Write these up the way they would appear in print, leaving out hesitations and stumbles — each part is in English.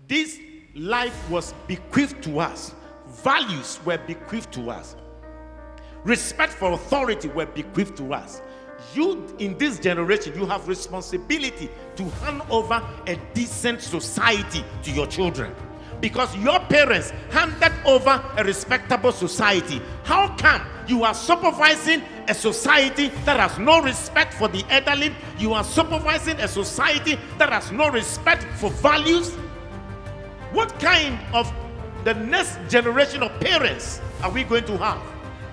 This life was bequeathed to us. Values were bequeathed to us. Respect for authority were bequeathed to us. You, in this generation, you have responsibility to hand over a decent society to your children, because your parents handed over a respectable society. How come you are supervising a society that has no respect for the elderly? You are supervising a society that has no respect for values? What kind of the next generation of parents are we going to have?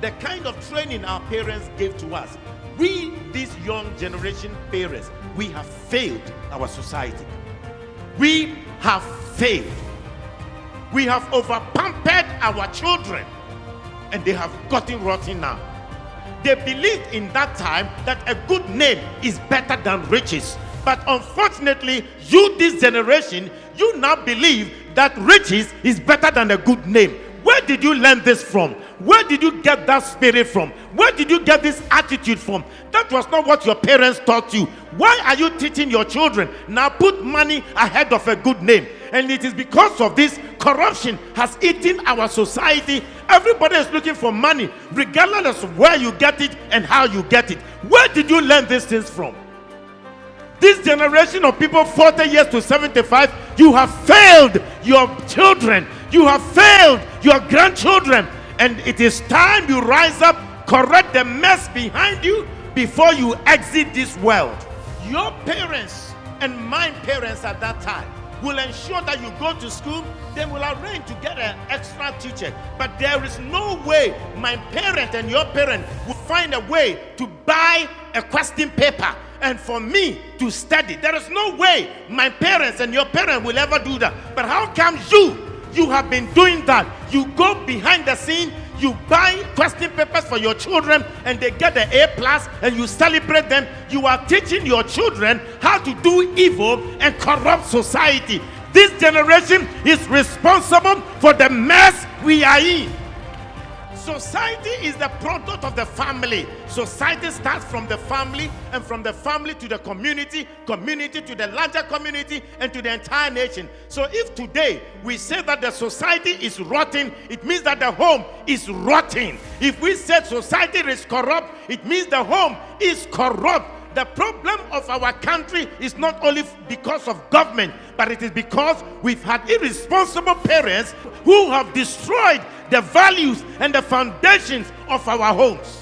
The kind of training our parents gave to us. We, these young generation parents, we have failed our society. We have failed. We have over-pampered our children, and they have gotten rotten now. They believed in that time that a good name is better than riches. But unfortunately, you, this generation, you now believe that riches is better than a good name. Where did you learn this from? Where did you get that spirit from? Where did you get this attitude from? That was not what your parents taught you. Why are you teaching your children now put money ahead of a good name? And it is because of this, corruption has eaten our society. Everybody is looking for money, regardless of where you get it and how you get it. Where did you learn these things from? This generation of people 40 years to 75, you have failed your children. You have failed your grandchildren. And it is time you rise up, correct the mess behind you before you exit this world. Your parents and my parents at that time will ensure that you go to school. They will arrange to get an extra teacher. But there is no way my parent and your parent will find a way to buy a question paper and for me to study. There is no way my parents and your parent will ever do that. But how come you have been doing that? You go behind the scene, you buy question papers for your children, and they get the A+, and you celebrate them. You are teaching your children how to do evil and corrupt society. This generation is responsible for the mess we are in. Society is the product of the family. Society starts from the family, and from the family to the community, community to the larger community, and to the entire nation. So if today we say that the society is rotten, it means that the home is rotten. If we say society is corrupt, it means the home is corrupt. The problem of our country is not only because of government, but it is because we've had irresponsible parents who have destroyed the values and the foundations of our homes.